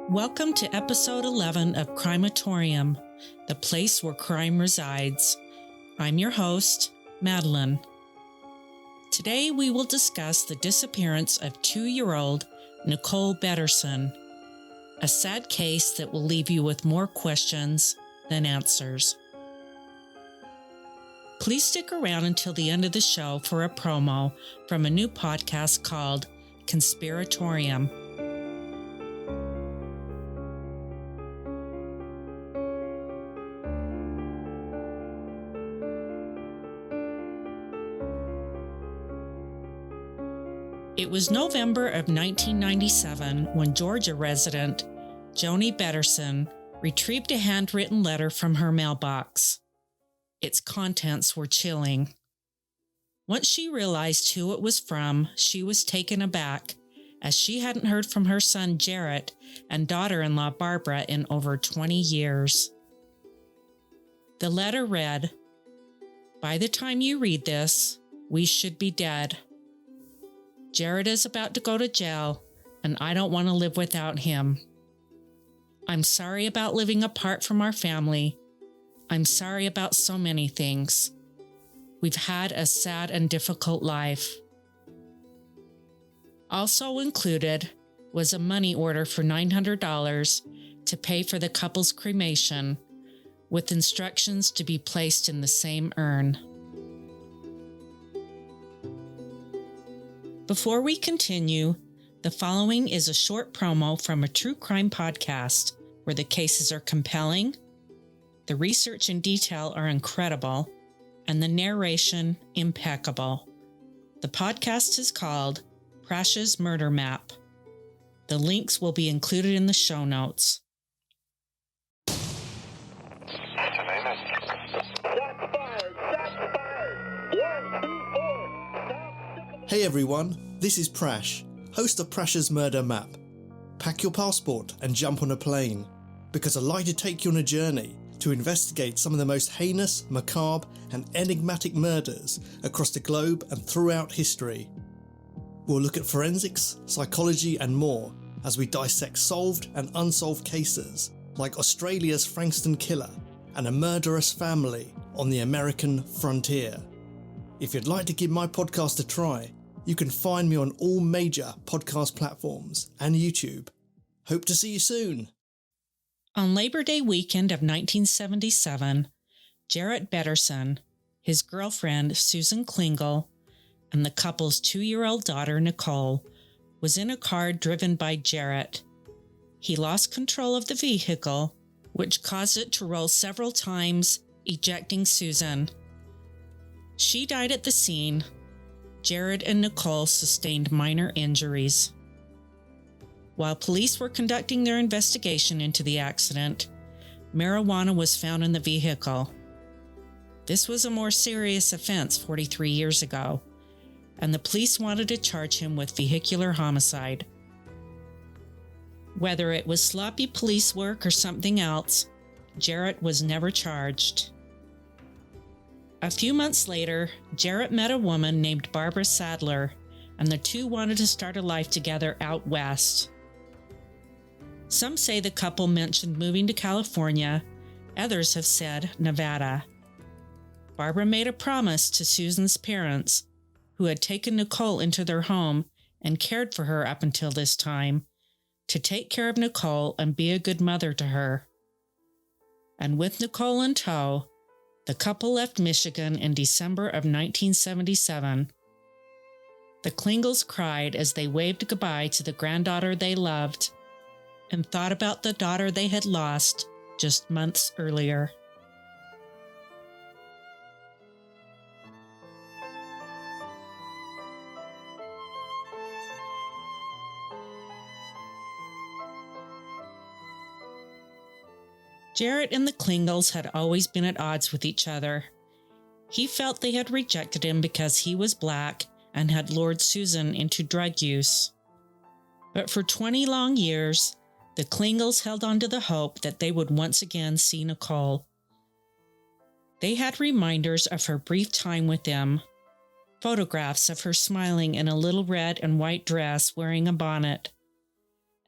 Welcome to episode 11 of Crimeatorium, the place where crime resides. I'm your host, Madeline. Today we will discuss the disappearance of 2-year-old Nikole Betterson, a sad case that will leave you with more questions than answers. Please stick around until the end of the show for a promo from a new podcast called Conspiratorium. It was November of 1997 when Georgia resident Joni Betterson retrieved a handwritten letter from her mailbox. Its contents were chilling. Once she realized who it was from, she was taken aback, as she hadn't heard from her son Jarret and daughter-in-law Barbara in over 20 years. The letter read, "By the time you read this, we should be dead. Jarret is about to go to jail, and I don't want to live without him. I'm sorry about living apart from our family. I'm sorry about so many things. We've had a sad and difficult life." Also included was a money order for $900 to pay for the couple's cremation, with instructions to be placed in the same urn. Before we continue, the following is a short promo from a true crime podcast where the cases are compelling, the research and detail are incredible, and the narration impeccable. The podcast is called Prash's Murder Map. The links will be included in the show notes. Hey everyone, this is Prash, host of Prash's Murder Map. Pack your passport and jump on a plane, because I'd like to take you on a journey to investigate some of the most heinous, macabre and enigmatic murders across the globe and throughout history. We'll look at forensics, psychology and more as we dissect solved and unsolved cases like Australia's Frankston killer and a murderous family on the American frontier. If you'd like to give my podcast a try, you can find me on all major podcast platforms and YouTube. Hope to see you soon. On Labor Day weekend of 1977, Jarret Betterson, his girlfriend Susan Klingel, and the couple's 2-year-old daughter Nikole was in a car driven by Jarret. He lost control of the vehicle, which caused it to roll several times, ejecting Susan. She died at the scene. Jarret and Nikole sustained minor injuries. While police were conducting their investigation into the accident, marijuana was found in the vehicle. This was a more serious offense 43 years ago, and the police wanted to charge him with vehicular homicide. Whether it was sloppy police work or something else, Jarret was never charged. A few months later, Jarret met a woman named Barbara Sadler, and the two wanted to start a life together out west. Some say the couple mentioned moving to California, others have said Nevada. Barbara made a promise to Susan's parents, who had taken Nikole into their home and cared for her up until this time, to take care of Nikole and be a good mother to her. And with Nikole in tow, the couple left Michigan in December of 1977. The Klingels cried as they waved goodbye to the granddaughter they loved and thought about the daughter they had lost just months earlier. Jarret and the Klingels had always been at odds with each other. He felt they had rejected him because he was black and had lured Susan into drug use. But for 20 long years, the Klingels held on to the hope that they would once again see Nikole. They had reminders of her brief time with them, photographs of her smiling in a little red and white dress wearing a bonnet,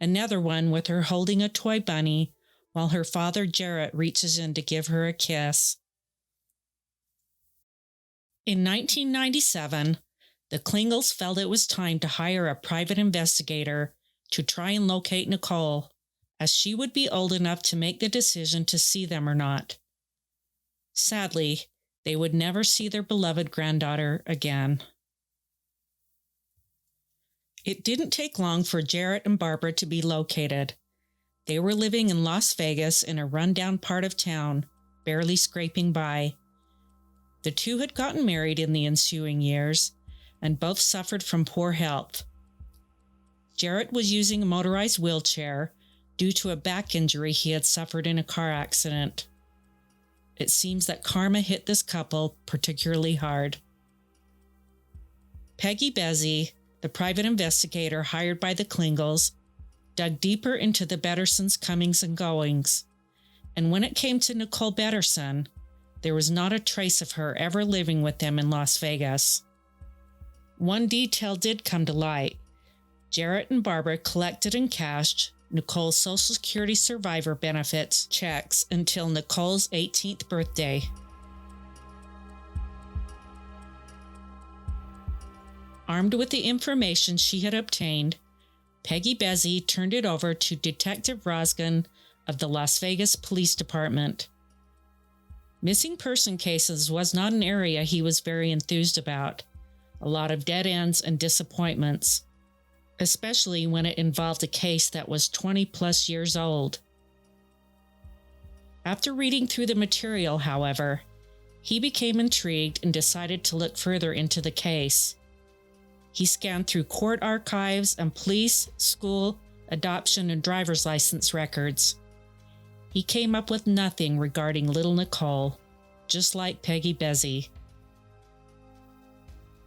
Another one with her holding a toy bunny while her father Jarret reaches in to give her a kiss. In 1997, the Klingels felt it was time to hire a private investigator to try and locate Nikole, as she would be old enough to make the decision to see them or not. Sadly, they would never see their beloved granddaughter again. It didn't take long for Jarret and Barbara to be located. They were living in Las Vegas in a rundown part of town, barely scraping by. The two had gotten married in the ensuing years, and both suffered from poor health. Jarret was using a motorized wheelchair due to a back injury he had suffered in a car accident. It seems that karma hit this couple particularly hard. Peggy Bezzi, the private investigator hired by the Klingels, dug deeper into the Bettersons' comings and goings, and when it came to Nikole Betterson, there was not a trace of her ever living with them in Las Vegas. One detail did come to light. Jarret and Barbara collected and cashed Nikole's Social Security survivor benefits checks until Nikole's 18th birthday. Armed with the information she had obtained, Peggy Bezzi turned it over to Detective Rosgan of the Las Vegas Police Department. Missing person cases was not an area he was very enthused about. A lot of dead ends and disappointments, especially when it involved a case that was 20 plus years old. After reading through the material, however, he became intrigued and decided to look further into the case. He scanned through court archives and police, school, adoption, and driver's license records. He came up with nothing regarding little Nikole, just like Peggy Bezzi.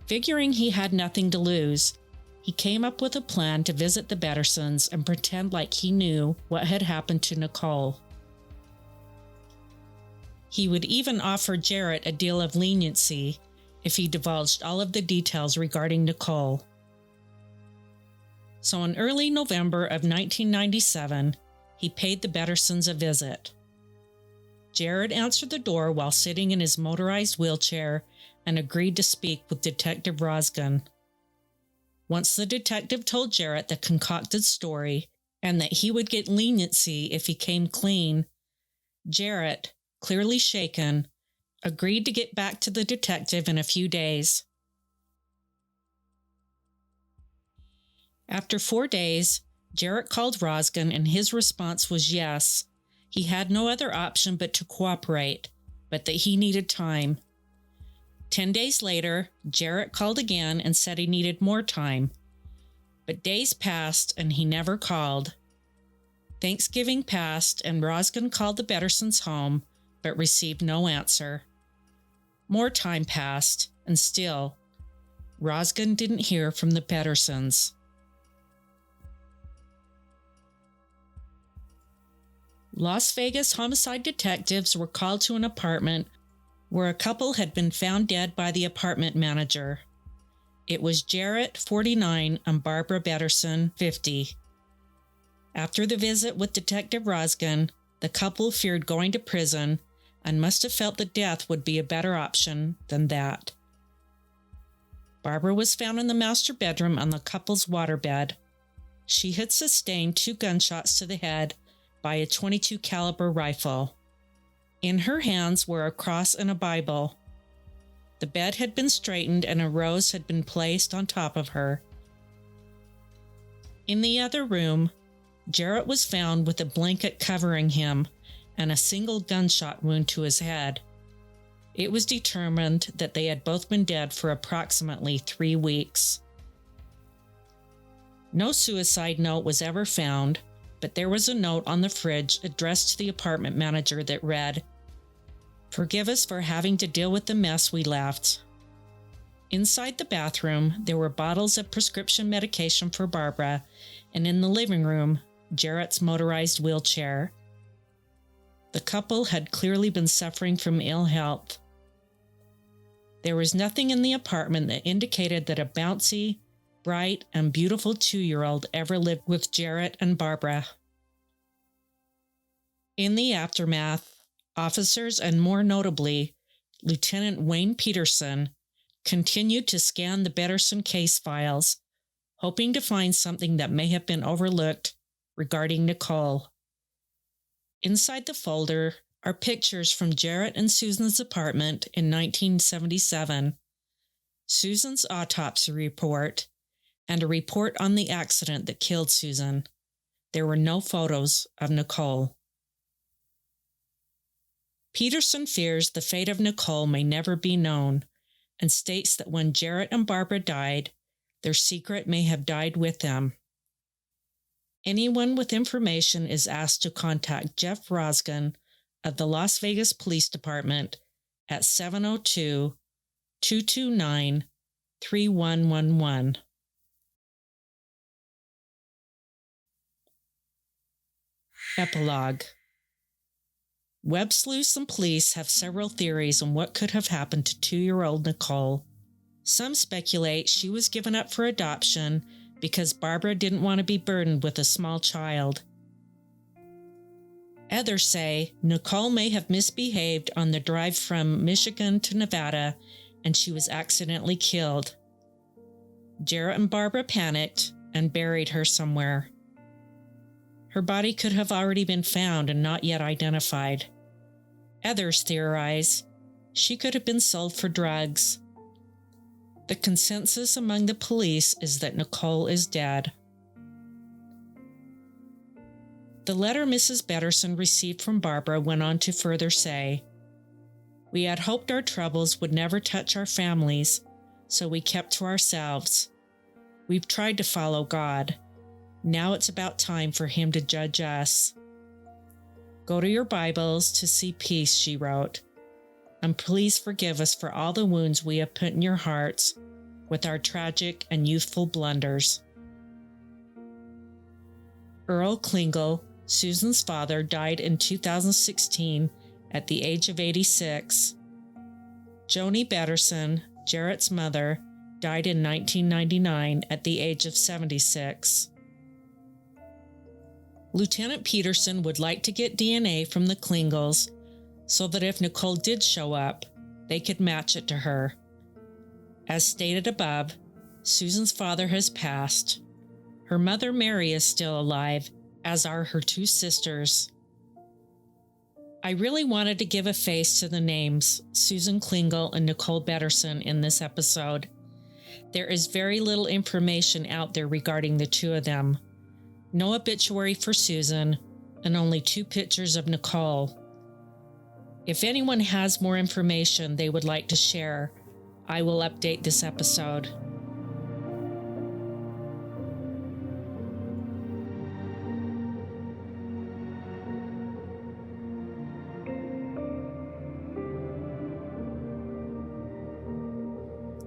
Figuring he had nothing to lose, he came up with a plan to visit the Bettersons and pretend like he knew what had happened to Nikole. He would even offer Jarret a deal of leniency if he divulged all of the details regarding Nikole. So in early November of 1997, he paid the Bettersons a visit. Jarret answered the door while sitting in his motorized wheelchair and agreed to speak with Detective Rosgan. Once the detective told Jarret the concocted story and that he would get leniency if he came clean, Jarret, clearly shaken, agreed to get back to the detective in a few days. After 4 days, Jarret called Rosgan and his response was yes. He had no other option but to cooperate, but that he needed time. 10 days later, Jarret called again and said he needed more time. But days passed and he never called. Thanksgiving passed and Rosgan called the Bettersons home, but received no answer. More time passed, and still, Rosgan didn't hear from the Bettersons. Las Vegas homicide detectives were called to an apartment where a couple had been found dead by the apartment manager. It was Jarret, 49, and Barbara Betterson, 50. After the visit with Detective Rosgan, the couple feared going to prison and must have felt that death would be a better option than that. Barbara was found in the master bedroom on the couple's waterbed. She had sustained 2 gunshots to the head by a .22 caliber rifle. In her hands were a cross and a Bible. The bed had been straightened and a rose had been placed on top of her. In the other room, Jarret was found with a blanket covering him and a single gunshot wound to his head. It was determined that they had both been dead for approximately 3 weeks. No suicide note was ever found, but there was a note on the fridge addressed to the apartment manager that read, "Forgive us for having to deal with the mess we left." Inside the bathroom, there were bottles of prescription medication for Barbara, and in the living room, Jarret's motorized wheelchair. The couple had clearly been suffering from ill health. There was nothing in the apartment that indicated that a bouncy, bright, and beautiful 2-year-old ever lived with Jarret and Barbara. In the aftermath, officers and more notably, Lieutenant Wayne Peterson continued to scan the Betterson case files, hoping to find something that may have been overlooked regarding Nikole. Inside the folder are pictures from Jarret and Susan's apartment in 1977, Susan's autopsy report, and a report on the accident that killed Susan. There were no photos of Nikole. Peterson fears the fate of Nikole may never be known and states that when Jarret and Barbara died, their secret may have died with them. Anyone with information is asked to contact Jeff Rosgan of the Las Vegas Police Department at 702-229-3111. Epilogue. Web sleuths and police have several theories on what could have happened to 2-year-old Nikole. Some speculate she was given up for adoption because Barbara didn't want to be burdened with a small child. Others say Nikole may have misbehaved on the drive from Michigan to Nevada and she was accidentally killed. Jarret and Barbara panicked and buried her somewhere. Her body could have already been found and not yet identified. Others theorize she could have been sold for drugs. The consensus among the police is that Nikole is dead. The letter Mrs. Betterson received from Barbara went on to further say, "We had hoped our troubles would never touch our families, so we kept to ourselves. We've tried to follow God. Now it's about time for him to judge us. Go to your Bibles to see peace," she wrote, "and please forgive us for all the wounds we have put in your hearts with our tragic and youthful blunders." Earl Klingel, Susan's father, died in 2016 at the age of 86. Joni Betterson, Jarret's mother, died in 1999 at the age of 76. Lieutenant Peterson would like to get DNA from the Klingels so that if Nikole did show up, they could match it to her. As stated above, Susan's father has passed. Her mother, Mary, is still alive, as are her 2 sisters. I really wanted to give a face to the names Susan Klingel and Nikole Betterson in this episode. There is very little information out there regarding the 2 of them. No obituary for Susan, and only 2 pictures of Nikole. If anyone has more information they would like to share, I will update this episode.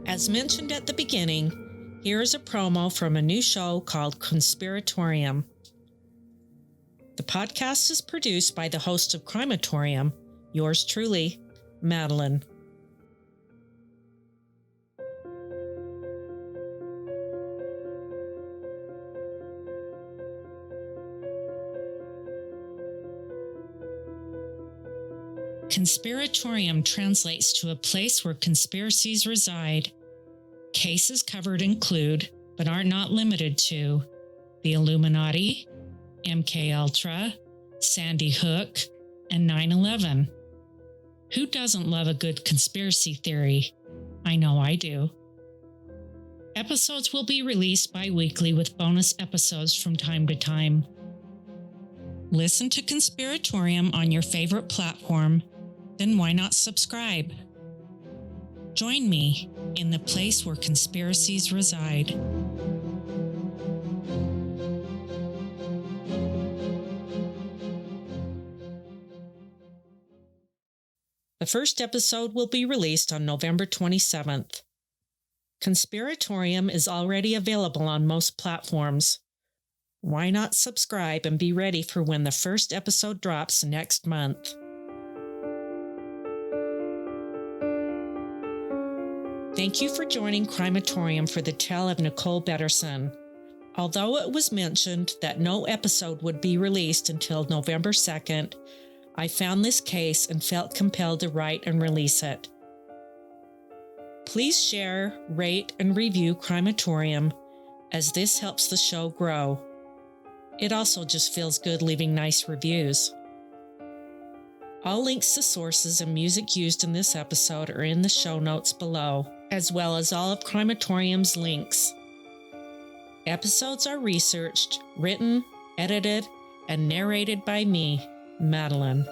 As mentioned at the beginning, here is a promo from a new show called Conspiratorium. The podcast is produced by the host of Crimatorium, yours truly, Madeline. Conspiratorium translates to a place where conspiracies reside. Cases covered include, but are not limited to, the Illuminati, MKUltra, Sandy Hook, and 9/11. Who doesn't love a good conspiracy theory? I know I do. Episodes will be released bi-weekly with bonus episodes from time to time. Listen to Conspiratorium on your favorite platform, then why not subscribe? Join me in the place where conspiracies reside. The first episode will be released on November 27th. Conspiratorium is already available on most platforms. Why not subscribe and be ready for when the first episode drops next month? Thank you for joining Crimatorium for the tale of Nikole Betterson. Although it was mentioned that no episode would be released until November 2nd, I found this case and felt compelled to write and release it. Please share, rate, and review Crimatorium, as this helps the show grow. It also just feels good leaving nice reviews. All links to sources and music used in this episode are in the show notes below, as well as all of Crimatorium's links. Episodes are researched, written, edited, and narrated by me, Madeline.